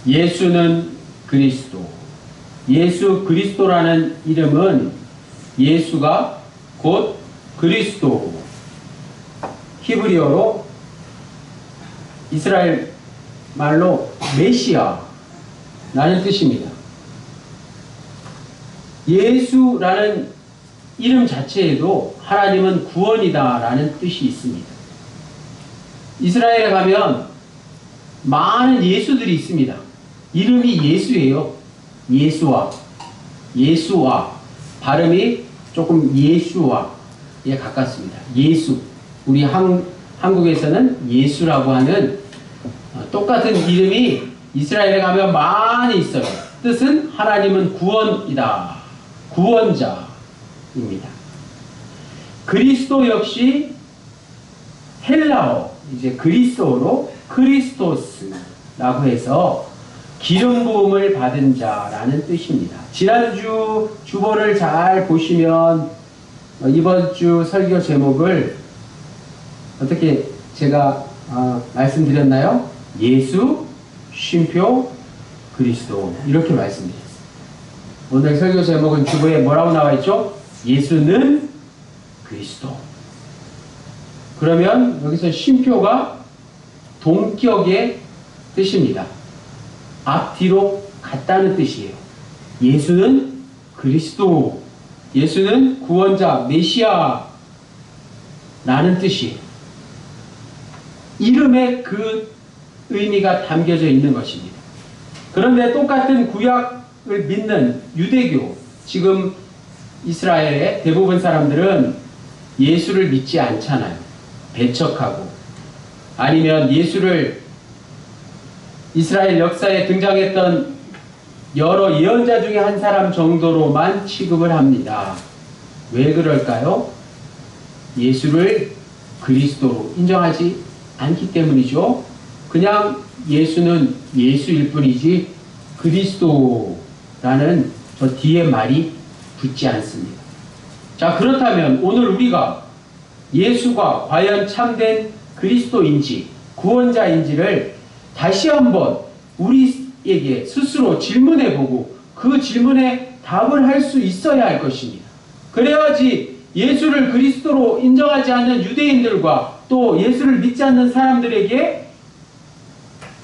예수는 그리스도. 예수 그리스도라는 이름은 예수가 곧 그리스도. 히브리어로 이스라엘 말로 메시아라는 뜻입니다. 예수라는 이름 자체에도 하나님은 구원이다 라는 뜻이 있습니다. 이스라엘에 가면 많은 예수들이 있습니다. 이름이 예수예요. 예수와 발음이 조금 예수와에 가깝습니다. 예수. 우리 한국에서는 예수라고 하는 똑같은 이름이 이스라엘에 가면 많이 있어요. 뜻은 하나님은 구원이다. 구원자입니다. 그리스도 역시 헬라어, 이제 그리스어로 크리스토스라고 해서 기름 부음을 받은 자라는 뜻입니다. 지난주 주보를 잘 보시면 이번 주 설교 제목을 어떻게 제가 말씀드렸나요? 예수, 쉼표, 그리스도 이렇게 말씀드렸어요. 오늘 설교 제목은 주보에 뭐라고 나와 있죠? 예수는 그리스도. 그러면 여기서 쉼표가 동격의 뜻입니다. 앞뒤로 같다는 뜻이에요. 예수는 그리스도, 예수는 구원자, 메시아 라는 뜻이에요. 이름에 그 의미가 담겨져 있는 것입니다. 그런데 똑같은 구약을 믿는 유대교, 지금 이스라엘의 대부분 사람들은 예수를 믿지 않잖아요. 배척하고, 아니면 예수를 이스라엘 역사에 등장했던 여러 예언자 중에 한 사람 정도로만 취급을 합니다. 왜 그럴까요? 예수를 그리스도로 인정하지 않기 때문이죠. 그냥 예수는 예수일 뿐이지 그리스도라는 저 뒤에 말이 붙지 않습니다. 자, 그렇다면 오늘 우리가 예수가 과연 참된 그리스도인지 구원자인지를 다시 한번 우리에게 스스로 질문해보고 그 질문에 답을 할 수 있어야 할 것입니다. 그래야지 예수를 그리스도로 인정하지 않는 유대인들과 또 예수를 믿지 않는 사람들에게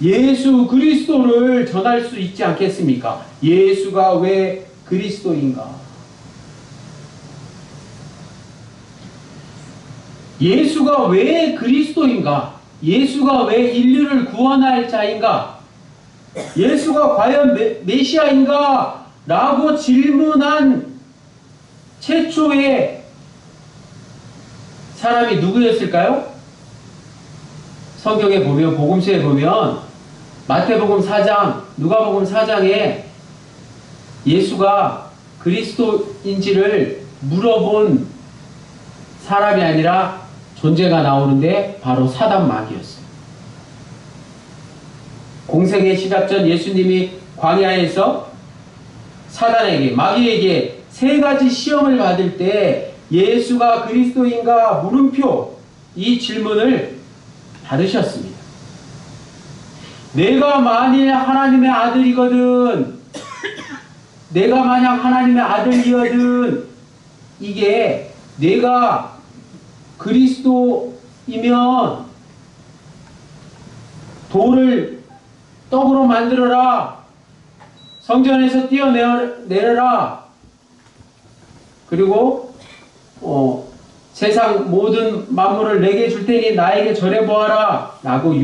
예수 그리스도를 전할 수 있지 않겠습니까? 예수가 왜 그리스도인가? 예수가 왜 그리스도인가? 예수가 왜 인류를 구원할 자인가? 예수가 과연 메시아인가? 라고 질문한 최초의 사람이 누구였을까요? 성경에 보면, 복음서에 보면 마태복음 4장, 누가복음 4장에 예수가 그리스도인지를 물어본 사람이 아니라 존재가 나오는데 바로 사단 마귀였어요. 공생의 시작 전 예수님이 광야에서 사단에게, 마귀에게 세 가지 시험을 받을 때 예수가 그리스도인가 물음표, 이 질문을 받으셨습니다. 내가 만일 하나님의 아들이거든, 내가 만약 하나님의 아들이거든, 이게 내가 그리스도이면 돌을 떡으로 만들어라, 성전에서 뛰어내려라, 그리고 세상 모든 만물을 내게 줄 테니 나에게 절해 보아라 라고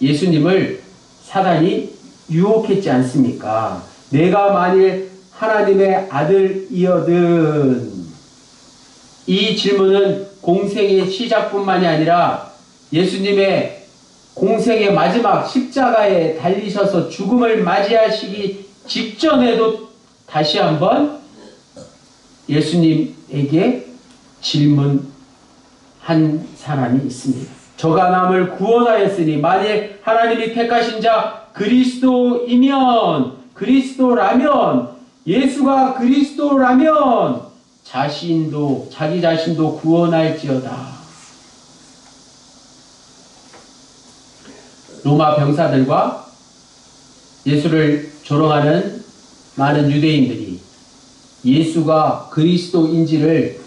예수님을 사단이 유혹했지 않습니까? 내가 만일 하나님의 아들이거든, 이 질문은 공생의 시작뿐만이 아니라 예수님의 공생의 마지막 십자가에 달리셔서 죽음을 맞이하시기 직전에도 다시 한번 예수님에게 질문한 사람이 있습니다. 저가 남을 구원하였으니 만일 하나님이 택하신 자 그리스도라면, 예수가 그리스도라면 자기 자신도 구원할지어다. 로마 병사들과 예수를 조롱하는 많은 유대인들이 예수가 그리스도인지를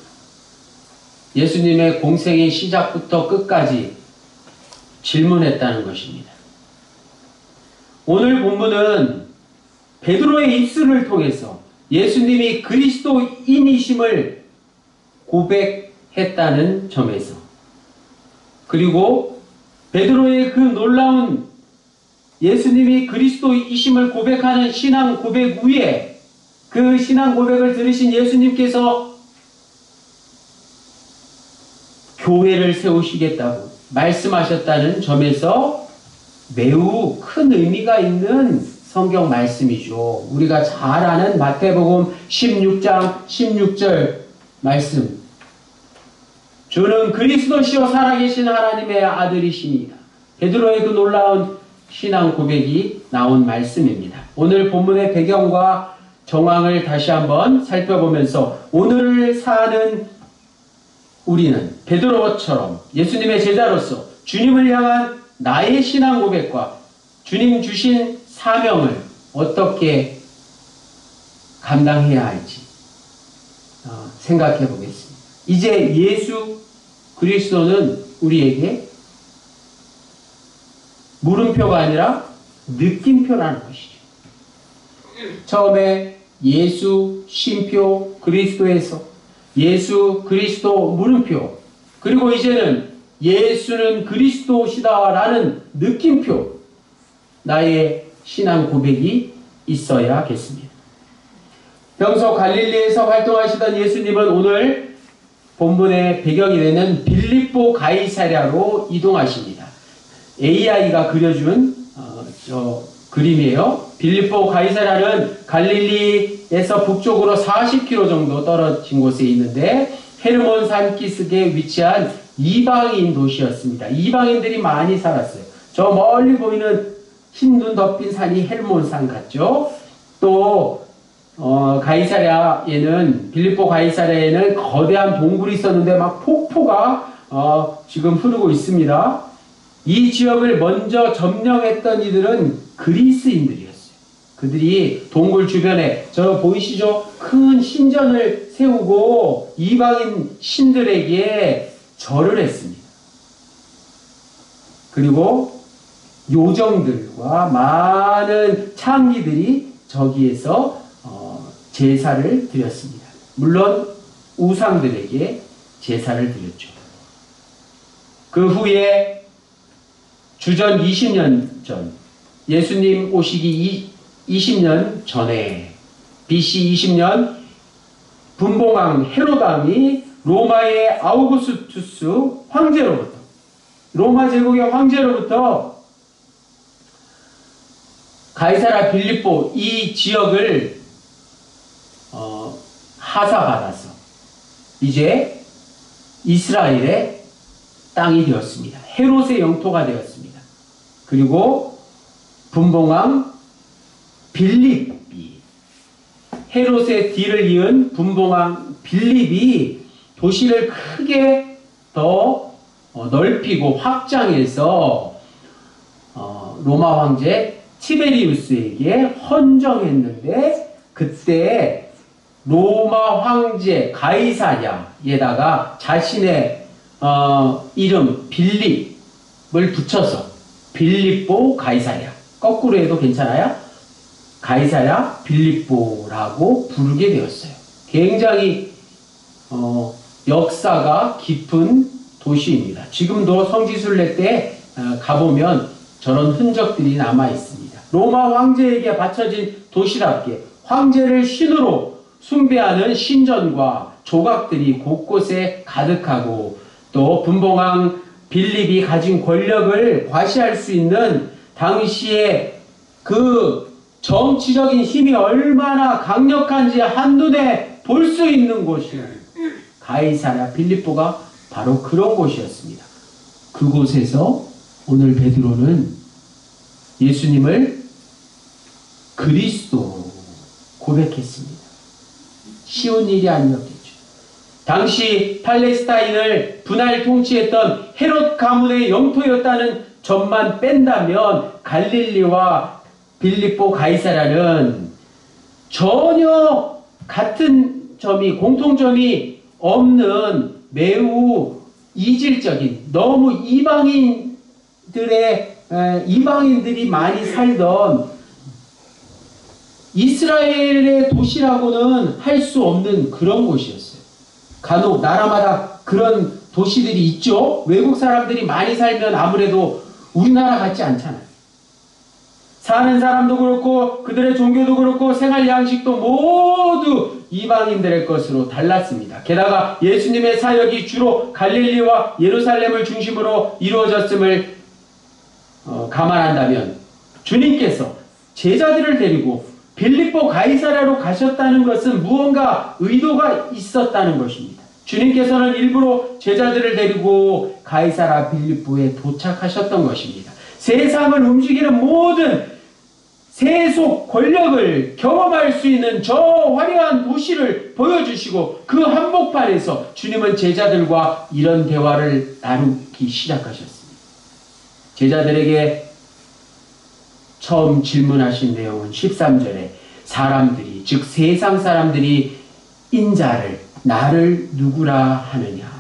예수님의 공생의 시작부터 끝까지 질문했다는 것입니다. 오늘 본문은 베드로의 입술을 통해서 예수님이 그리스도인이심을 고백했다는 점에서, 그리고 베드로의 그 놀라운 예수님이 그리스도이심을 고백하는 신앙 고백 위에 그 신앙 고백을 들으신 예수님께서 교회를 세우시겠다고 말씀하셨다는 점에서 매우 큰 의미가 있는 성경 말씀이죠. 우리가 잘 아는 마태복음 16장 16절 말씀. 주는 그리스도시요 살아계신 하나님의 아들이십니다. 베드로의 그 놀라운 신앙 고백이 나온 말씀입니다. 오늘 본문의 배경과 정황을 다시 한번 살펴보면서 오늘을 사는 우리는 베드로처럼 예수님의 제자로서 주님을 향한 나의 신앙 고백과 주님 주신 사명을 어떻게 감당해야 할지 생각해 보겠습니다. 이제 예수 그리스도는 우리에게 물음표가 아니라 느낌표라는 것이죠. 처음에 예수 쉼표 그리스도에서 예수 그리스도 물음표, 그리고 이제는 예수는 그리스도시다라는 느낌표, 나의 신앙 고백이 있어야겠습니다. 평소 갈릴리에서 활동하시던 예수님은 오늘 본문의 배경이 되는 빌립보 가이사랴로 이동하십니다. AI가 그려준 저 그림이에요. 빌립보 가이사랴는 갈릴리에서 북쪽으로 40km 정도 떨어진 곳에 있는데 헤르몬 산기슭에 위치한 이방인 도시였습니다. 이방인들이 많이 살았어요. 저 멀리 보이는 흰 눈 덮인 산이 헬몬 산 같죠. 또 가이사랴에는 빌립보 가이사랴에는 거대한 동굴이 있었는데 막 폭포가 지금 흐르고 있습니다. 이 지역을 먼저 점령했던 이들은 그리스인들이었어요. 그들이 동굴 주변에 저 보이시죠? 큰 신전을 세우고 이방인 신들에게 절을 했습니다. 그리고 요정들과 많은 창기들이 저기에서 제사를 드렸습니다. 물론 우상들에게 제사를 드렸죠. 그 후에 주전 20년 전, 예수님 오시기 20년 전에 BC 20년 분봉왕 헤로담이 로마의 아우구스투스 황제로부터, 로마 제국의 황제로부터 가이사랴 빌립보 이 지역을 하사받아서 이제 이스라엘의 땅이 되었습니다. 헤롯의 영토가 되었습니다. 그리고 분봉왕 빌립이, 헤롯의 뒤를 이은 분봉왕 빌립이 도시를 크게 더 넓히고 확장해서 로마 황제 티베리우스에게 헌정했는데, 그때 로마 황제 가이사랴에다가 자신의 이름 빌립을 붙여서 빌립보 가이사랴, 거꾸로 해도 괜찮아요? 가이사랴 빌립보라고 부르게 되었어요. 굉장히 역사가 깊은 도시입니다. 지금도 성지순례 때 가보면 저런 흔적들이 남아 있습니다. 로마 황제에게 바쳐진 도시답게 황제를 신으로 숭배하는 신전과 조각들이 곳곳에 가득하고, 또 분봉왕 빌립이 가진 권력을 과시할 수 있는 당시에 그 정치적인 힘이 얼마나 강력한지 한눈에 볼 수 있는 곳이 가이사랴 빌립보가 바로 그런 곳이었습니다. 그곳에서 오늘 베드로는 예수님을 그리스도로 고백했습니다. 쉬운 일이 아니었겠죠. 당시 팔레스타인을 분할 통치했던 헤롯 가문의 영토였다는 점만 뺀다면 갈릴리와 빌립보 가이사랴는 전혀 같은 점이, 공통점이 없는 매우 이질적인, 너무 이방인들이 많이 살던 이스라엘의 도시라고는 할 수 없는 그런 곳이었어요. 간혹 나라마다 그런 도시들이 있죠. 외국 사람들이 많이 살면 아무래도 우리나라 같지 않잖아요. 사는 사람도 그렇고 그들의 종교도 그렇고 생활 양식도 모두 이방인들의 것으로 달랐습니다. 게다가 예수님의 사역이 주로 갈릴리와 예루살렘을 중심으로 이루어졌음을 감안한다면 주님께서 제자들을 데리고 빌립보 가이사랴로 가셨다는 것은 무언가 의도가 있었다는 것입니다. 주님께서는 일부러 제자들을 데리고 가이사랴 빌립보에 도착하셨던 것입니다. 세상을 움직이는 모든 세속 권력을 경험할 수 있는 저 화려한 도시를 보여주시고 그 한복판에서 주님은 제자들과 이런 대화를 나누기 시작하셨습니다. 제자들에게 처음 질문하신 내용은 13절에 사람들이, 즉 세상 사람들이 인자를, 나를 누구라 하느냐,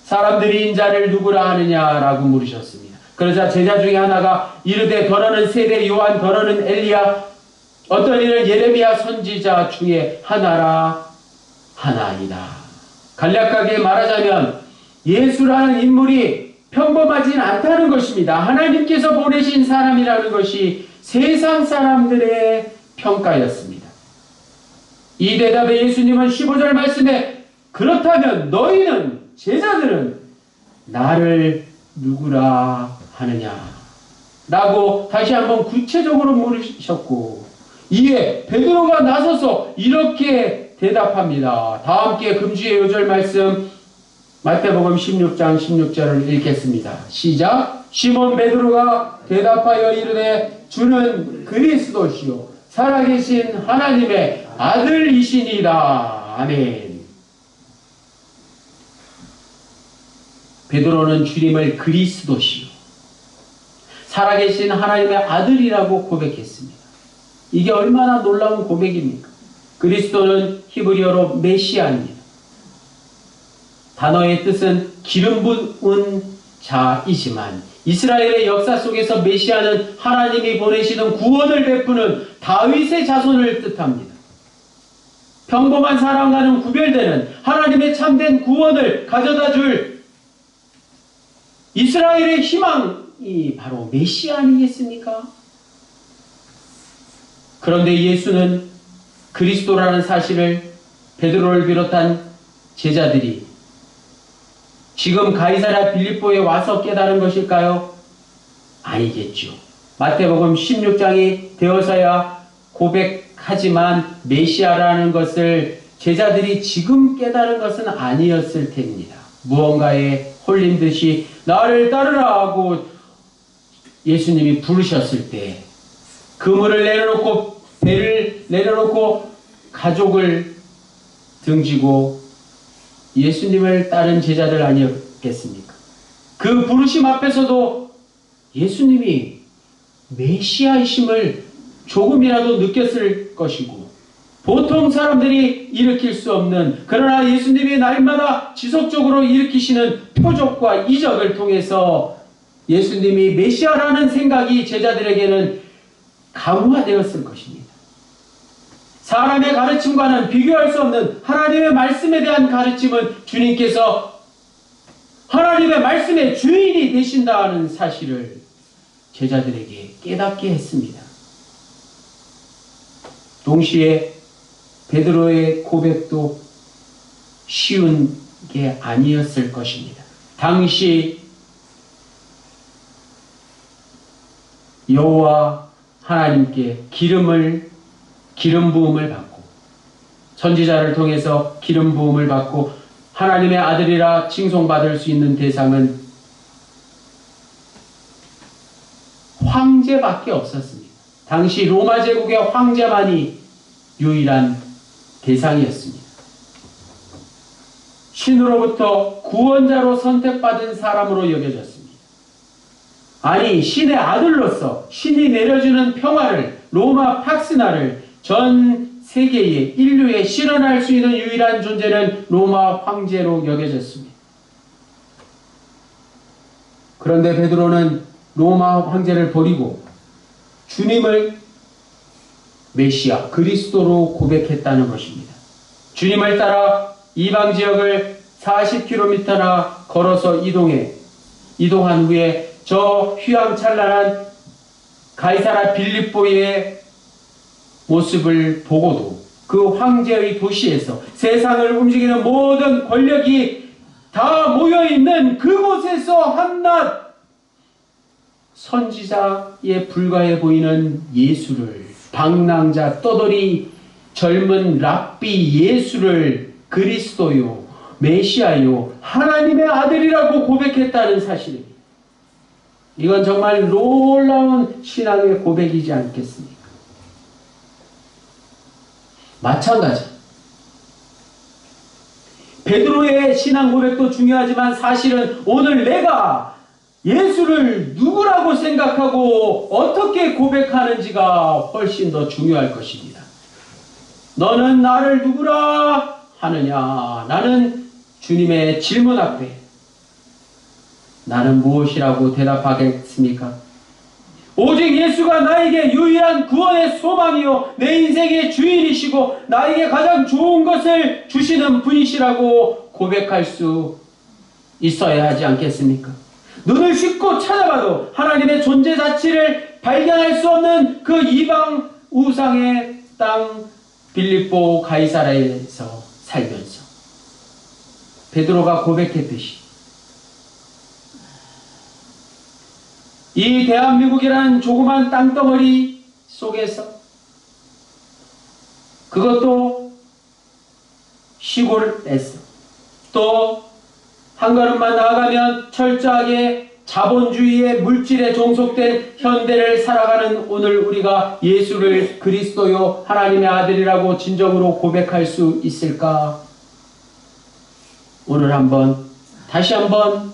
사람들이 인자를 누구라 하느냐라고 물으셨습니다. 그러자 제자 중에 하나가 이르되 더러는 세례 요한, 더러는 엘리야, 어떤 이는 예레미야 선지자 중에 하나라 하나이다. 간략하게 말하자면 예수라는 인물이 평범하진 않다는 것입니다. 하나님께서 보내신 사람이라는 것이 세상 사람들의 평가였습니다. 이 대답에 예수님은 15절 말씀에 그렇다면 너희는, 제자들은 나를 누구라 하느냐 라고 다시 한번 구체적으로 물으셨고, 이에 베드로가 나서서 이렇게 대답합니다. 다 함께 금주의 요절 말씀 마태복음 16장 16절을 읽겠습니다. 시작. 시몬 베드로가 대답하여 이르되 주는 그리스도시요 살아계신 하나님의 아들이시니이다. 아멘. 베드로는 주님을 그리스도시요 살아계신 하나님의 아들이라고 고백했습니다. 이게 얼마나 놀라운 고백입니까? 그리스도는 히브리어로 메시아입니다. 단어의 뜻은 기름 부은 자이지만 이스라엘의 역사 속에서 메시아는 하나님이 보내시는 구원을 베푸는 다윗의 자손을 뜻합니다. 평범한 사람과는 구별되는 하나님의 참된 구원을 가져다 줄 이스라엘의 희망이 바로 메시아 아니겠습니까? 그런데 예수는 그리스도라는 사실을 베드로를 비롯한 제자들이 지금 가이사랴 빌립보에 와서 깨달은 것일까요? 아니겠죠. 마태복음 16장이 되어서야 고백하지만 메시아라는 것을 제자들이 지금 깨달은 것은 아니었을 테입니다. 무언가에 홀린 듯이 나를 따르라 하고 예수님이 부르셨을 때 그물을 내려놓고 배를 내려놓고 가족을 등지고 예수님을 따른 제자들 아니었겠습니까? 그 부르심 앞에서도 예수님이 메시아이심을 조금이라도 느꼈을 것이고 보통 사람들이 일으킬 수 없는, 그러나 예수님이 날마다 지속적으로 일으키시는 표적과 이적을 통해서 예수님이 메시아라는 생각이 제자들에게는 강화되었을 것입니다. 사람의 가르침과는 비교할 수 없는 하나님의 말씀에 대한 가르침은 주님께서 하나님의 말씀의 주인이 되신다는 사실을 제자들에게 깨닫게 했습니다. 동시에 베드로의 고백도 쉬운 게 아니었을 것입니다. 당시 여호와 하나님께 기름 부음을 받고 선지자를 통해서 기름 부음을 받고 하나님의 아들이라 칭송받을 수 있는 대상은 황제밖에 없었습니다. 당시 로마 제국의 황제만이 유일한 대상이었습니다. 신으로부터 구원자로 선택받은 사람으로 여겨졌습니다. 아니, 신의 아들로서 신이 내려주는 평화를 로마 팍스나를 전 세계에 인류에 실현할 수 있는 유일한 존재는 로마 황제로 여겨졌습니다. 그런데 베드로는 로마 황제를 버리고 주님을 메시아, 그리스도로 고백했다는 것입니다. 주님을 따라 이방 지역을 40km나 걸어서 이동한 후에 저 휘황찬란한 가이사라 빌립보의 모습을 보고도 그 황제의 도시에서 세상을 움직이는 모든 권력이 다 모여있는 그곳에서 한낱 선지자에 불과해 보이는 예수를, 방랑자, 떠돌이, 젊은 랍비 예수를 그리스도요, 메시아요, 하나님의 아들이라고 고백했다는 사실입니다. 이건 정말 놀라운 신앙의 고백이지 않겠습니까? 마찬가지. 베드로의 신앙 고백도 중요하지만 사실은 오늘 내가 예수를 누구라고 생각하고 어떻게 고백하는지가 훨씬 더 중요할 것입니다. 너는 나를 누구라 하느냐? 나는 주님의 질문 앞에 나는 무엇이라고 대답하겠습니까? 오직 예수가 나에게 유일한 구원의 소망이요 내 인생의 주인이시고 나에게 가장 좋은 것을 주시는 분이시라고 고백할 수 있어야 하지 않겠습니까? 눈을 씻고 찾아봐도 하나님의 존재 자체를 발견할 수 없는 그 이방 우상의 땅 빌립보 가이사라에서 살면서 베드로가 고백했듯이 이 대한민국이라는 조그만 땅덩어리 속에서 그것도 시골에서 또 한 걸음만 나아가면 철저하게 자본주의의 물질에 종속된 현대를 살아가는 오늘 우리가 예수를 그리스도요 하나님의 아들이라고 진정으로 고백할 수 있을까? 오늘 다시 한번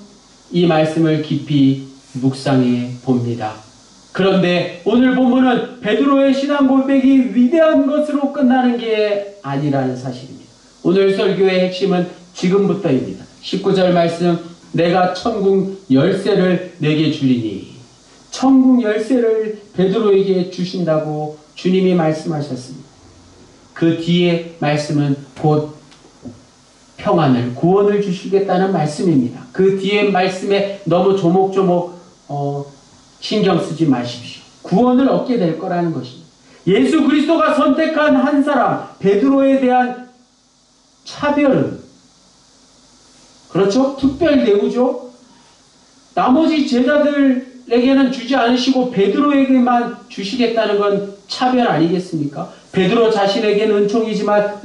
이 말씀을 깊이 묵상해 봅니다. 그런데 오늘 본문은 베드로의 신앙 고백이 위대한 것으로 끝나는 게 아니라는 사실입니다. 오늘 설교의 핵심은 지금부터입니다. 19절 말씀, 내가 천국 열쇠를 내게 주리니. 천국 열쇠를 베드로에게 주신다고 주님이 말씀하셨습니다. 그 뒤에 말씀은 곧 평안을, 구원을 주시겠다는 말씀입니다. 그 뒤에 말씀에 너무 조목조목 신경 쓰지 마십시오. 구원을 얻게 될 거라는 것입니다. 예수 그리스도가 선택한 한 사람 베드로에 대한 차별은 그렇죠? 특별 대우죠. 나머지 제자들에게는 주지 않으시고 베드로에게만 주시겠다는 건 차별 아니겠습니까? 베드로 자신에게는 은총이지만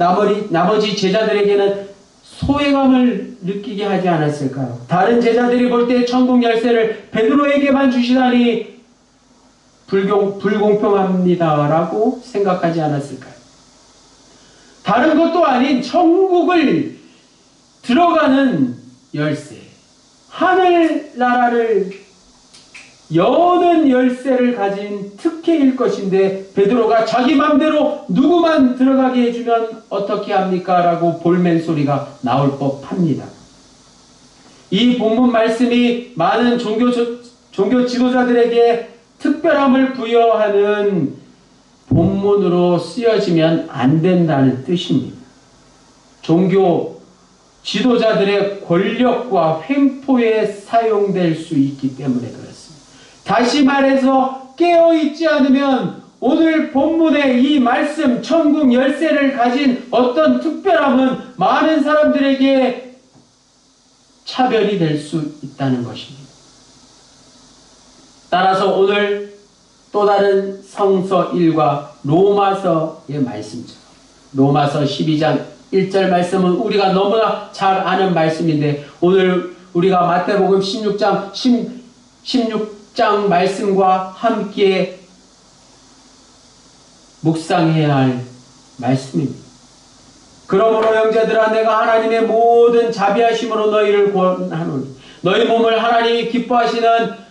나머지 제자들에게는 소외감을 느끼게 하지 않았을까요? 다른 제자들이 볼 때 천국 열쇠를 베드로에게만 주시다니 불공평합니다라고 생각하지 않았을까요? 다른 것도 아닌 천국을 들어가는 열쇠, 하늘나라를 여는 열쇠를 가진 특혜일 것인데 베드로가 자기 맘대로 누구만 들어가게 해주면 어떻게 합니까? 라고 볼멘 소리가 나올 법합니다. 이 본문 말씀이 많은 종교 지도자들에게 특별함을 부여하는 본문으로 쓰여지면 안 된다는 뜻입니다. 종교 지도자들의 권력과 횡포에 사용될 수 있기 때문에 그렇습니다. 다시 말해서 깨어있지 않으면 오늘 본문의 이 말씀 천국 열쇠를 가진 어떤 특별함은 많은 사람들에게 차별이 될 수 있다는 것입니다. 따라서 오늘 또 다른 성서 1과 로마서의 말씀처럼 로마서 12장 1절 말씀은 우리가 너무나 잘 아는 말씀인데 오늘 우리가 마태복음 16장 말씀과 함께 묵상해야 할 말씀입니다. 그러므로 형제들아 내가 하나님의 모든 자비하심으로 너희를 권하노니 너희 몸을 하나님이 기뻐하시는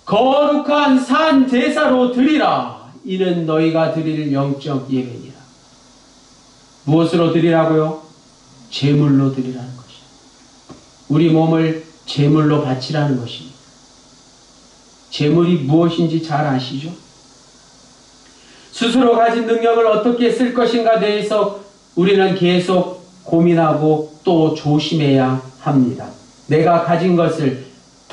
거룩한 산 제사로 드리라. 이는 너희가 드릴 영적 예배니라. 무엇으로 드리라고요? 제물로 드리라는 것이요. 우리 몸을 제물로 바치라는 것입니다. 제물이 무엇인지 잘 아시죠? 스스로 가진 능력을 어떻게 쓸 것인가 대해서 우리는 계속 고민하고 또 조심해야 합니다. 내가 가진 것을,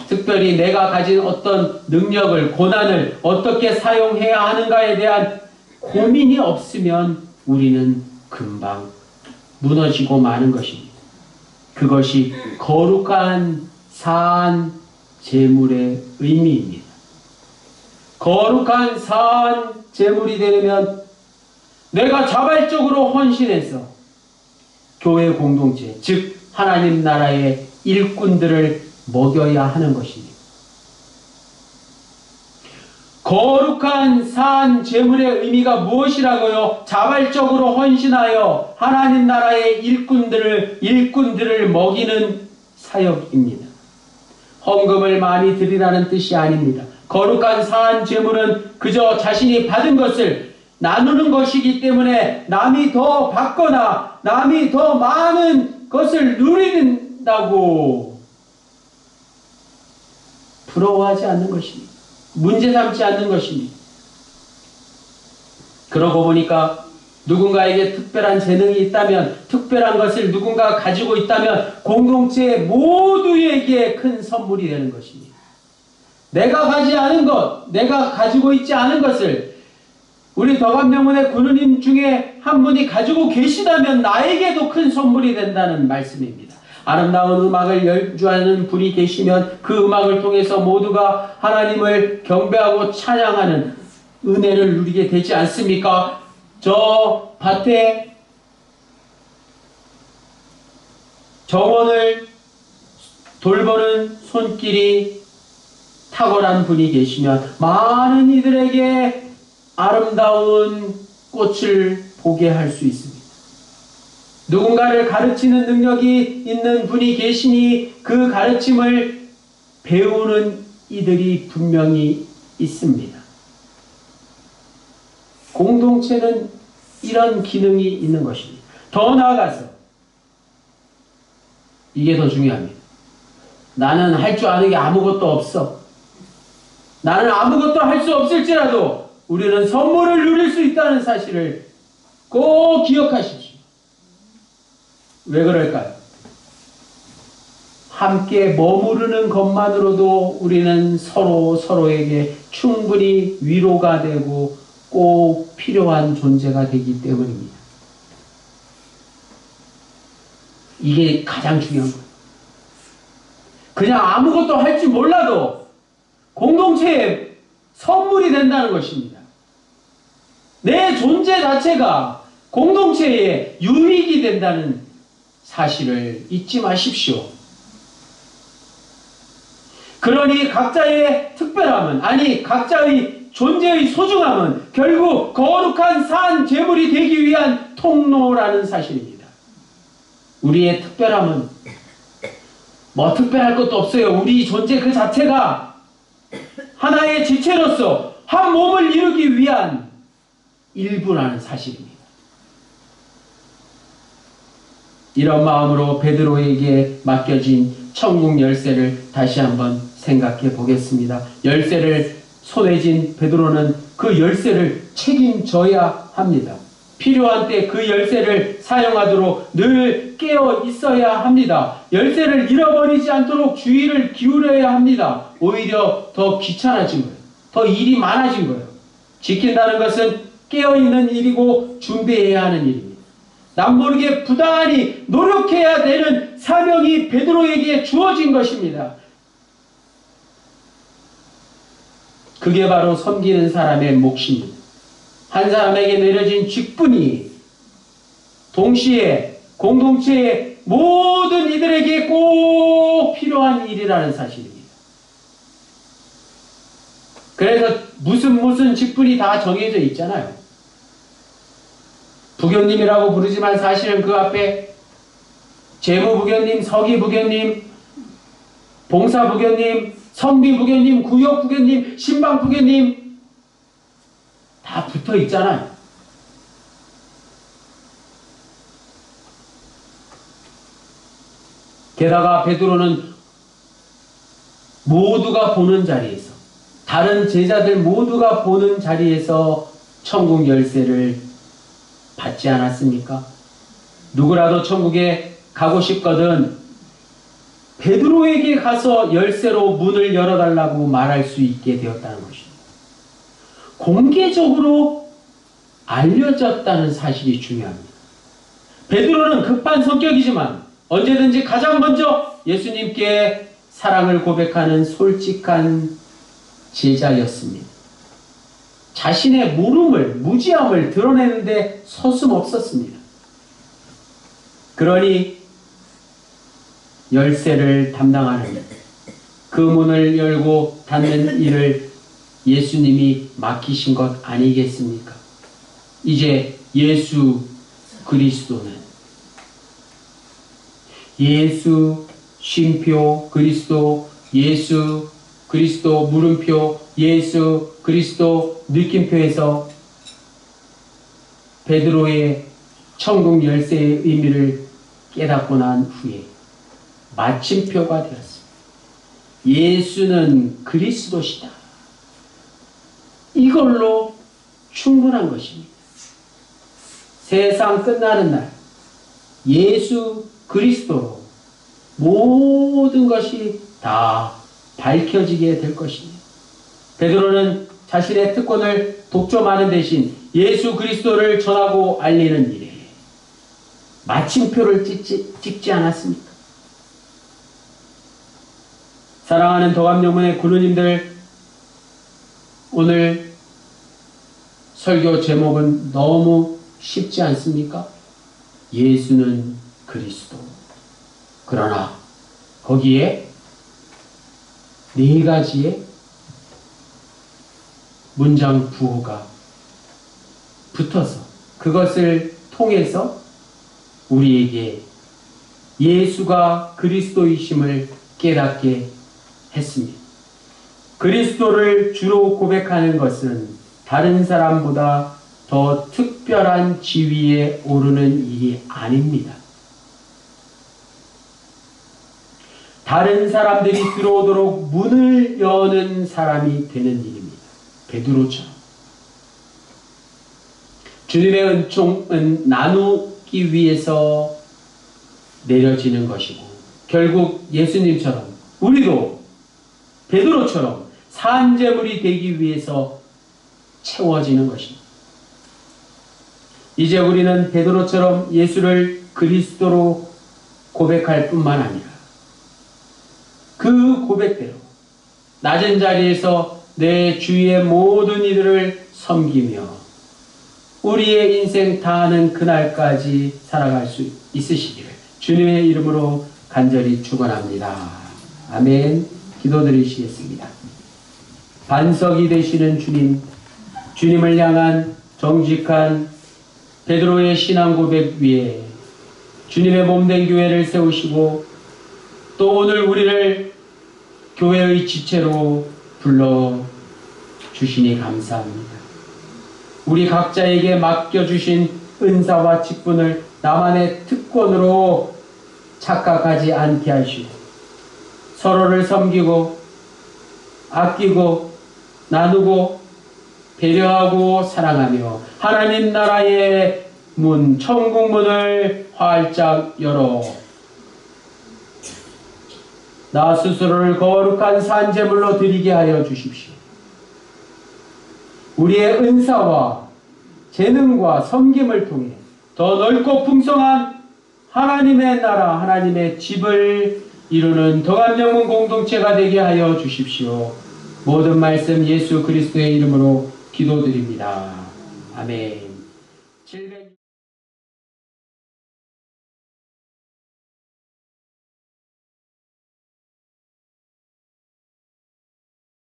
특별히 내가 가진 어떤 능력을, 고난을 어떻게 사용해야 하는가에 대한 고민이 없으면 우리는 금방 무너지고 마는 것입니다. 그것이 거룩한 산 제물의 의미입니다. 거룩한 산 제물이 되려면 내가 자발적으로 헌신해서 교회 공동체, 즉 하나님 나라의 일꾼들을 먹여야 하는 것입니다. 거룩한 산 제물의 의미가 무엇이라고요? 자발적으로 헌신하여 하나님 나라의 일꾼들을 먹이는 사역입니다. 헌금을 많이 드리라는 뜻이 아닙니다. 거룩한 산 제물은 그저 자신이 받은 것을 나누는 것이기 때문에 남이 더 받거나 남이 더 많은 것을 누린다고 부러워하지 않는 것입니다. 문제 삼지 않는 것입니다. 그러고 보니까 누군가에게 특별한 재능이 있다면, 특별한 것을 누군가가 가지고 있다면 공동체 모두에게 큰 선물이 되는 것입니다. 내가 가지 않은 것, 내가 가지고 있지 않은 것을 우리 덕암명문의 군우님 중에 한 분이 가지고 계시다면 나에게도 큰 선물이 된다는 말씀입니다. 아름다운 음악을 연주하는 분이 계시면 그 음악을 통해서 모두가 하나님을 경배하고 찬양하는 은혜를 누리게 되지 않습니까? 저 밭에 정원을 돌보는 손길이 탁월한 분이 계시면 많은 이들에게 아름다운 꽃을 보게 할 수 있습니다. 누군가를 가르치는 능력이 있는 분이 계시니 그 가르침을 배우는 이들이 분명히 있습니다. 공동체는 이런 기능이 있는 것입니다. 더 나아가서 이게 더 중요합니다. 나는 할 줄 아는 게 아무것도 없어. 나는 아무것도 할 수 없을지라도 우리는 선물을 누릴 수 있다는 사실을 꼭 기억하십시오. 왜 그럴까요? 함께 머무르는 것만으로도 우리는 서로에게 충분히 위로가 되고 꼭 필요한 존재가 되기 때문입니다. 이게 가장 중요한 거예요. 그냥 아무것도 할 줄 몰라도 공동체에 선물이 된다는 것입니다. 내 존재 자체가 공동체에 유익이 된다는 사실을 잊지 마십시오. 그러니 각자의 특별함은, 아니 각자의 존재의 소중함은 결국 거룩한 산 제물이 되기 위한 통로라는 사실입니다. 우리의 특별함은 뭐 특별할 것도 없어요. 우리 존재 그 자체가 하나의 지체로서 한 몸을 이루기 위한 일부라는 사실입니다. 이런 마음으로 베드로에게 맡겨진 천국 열쇠를 다시 한번 생각해 보겠습니다. 열쇠를 손에 쥔 베드로는 그 열쇠를 책임져야 합니다. 필요한 때 그 열쇠를 사용하도록 늘 깨어 있어야 합니다. 열쇠를 잃어버리지 않도록 주의를 기울여야 합니다. 오히려 더 귀찮아진 거예요. 더 일이 많아진 거예요. 지킨다는 것은 깨어있는 일이고 준비해야 하는 일입니다. 남모르게 부단히 노력해야 되는 사명이 베드로에게 주어진 것입니다. 그게 바로 섬기는 사람의 몫입니다. 한 사람에게 내려진 직분이 동시에 공동체의 모든 이들에게 꼭 필요한 일이라는 사실입니다. 그래서 무슨 직분이 다 정해져 있잖아요. 부교님이라고 부르지만 사실은 그 앞에 재무부교님, 서기부교님, 봉사부교님, 성비부교님, 구역부교님, 신방부교님 다 다 붙어 있잖아요. 게다가 베드로는 모두가 보는 자리에서, 다른 제자들 모두가 보는 자리에서 천국 열쇠를 받지 않았습니까? 누구라도 천국에 가고 싶거든 베드로에게 가서 열쇠로 문을 열어달라고 말할 수 있게 되었다는 것입니다. 공개적으로 알려졌다는 사실이 중요합니다. 베드로는 급한 성격이지만 언제든지 가장 먼저 예수님께 사랑을 고백하는 솔직한 제자였습니다. 자신의 무름을, 무지함을 드러내는데 서슴없었습니다. 그러니 열쇠를 담당하는, 그 문을 열고 닫는 일을 예수님이 맡기신 것 아니겠습니까? 이제 예수 그리스도는, 예수 쉼표 그리스도, 예수 그리스도 물음표, 예수 그리스도 느낌표에서 베드로의 천국 열쇠의 의미를 깨닫고 난 후에 마침표가 되었습니다. 예수는 그리스도시다. 이걸로 충분한 것입니다. 세상 끝나는 날 예수 그리스도로 모든 것이 다 밝혀지게 될 것입니다. 베드로는 자신의 특권을 독점하는 대신 예수 그리스도를 전하고 알리는 일에 마침표를 찍지 않았습니까? 사랑하는 더감영문의 구루님들, 오늘 설교 제목은 너무 쉽지 않습니까? 예수는 그리스도. 그러나 거기에 네 가지의 문장 부호가 붙어서 그것을 통해서 우리에게 예수가 그리스도이심을 깨닫게 했습니다. 그리스도를 주로 고백하는 것은 다른 사람보다 더 특별한 지위에 오르는 일이 아닙니다. 다른 사람들이 들어오도록 문을 여는 사람이 되는 일입니다. 베드로처럼. 주님의 은총은 나누기 위해서 내려지는 것이고, 결국 예수님처럼 우리도 베드로처럼 산재물이 되기 위해서 채워지는 것입니다. 이제 우리는 베드로처럼 예수를 그리스도로 고백할 뿐만 아니라 그 고백대로 낮은 자리에서 내 주위의 모든 이들을 섬기며 우리의 인생 다하는 그날까지 살아갈 수 있으시기를 주님의 이름으로 간절히 축원합니다. 아멘. 기도드리시겠습니다. 반석이 되시는 주님, 주님을 향한 정직한 베드로의 신앙 고백 위에 주님의 몸된 교회를 세우시고 또 오늘 우리를 교회의 지체로 불러주시니 감사합니다. 우리 각자에게 맡겨주신 은사와 직분을 나만의 특권으로 착각하지 않게 하시고 서로를 섬기고 아끼고 나누고 배려하고 사랑하며 하나님 나라의 문, 천국 문을 활짝 열어 나 스스로를 거룩한 산제물로 드리게 하여 주십시오. 우리의 은사와 재능과 섬김을 통해 더 넓고 풍성한 하나님의 나라, 하나님의 집을 이루는 더감영문 공동체가 되게 하여 주십시오. 모든 말씀 예수 그리스도의 이름으로 기도드립니다. 아멘.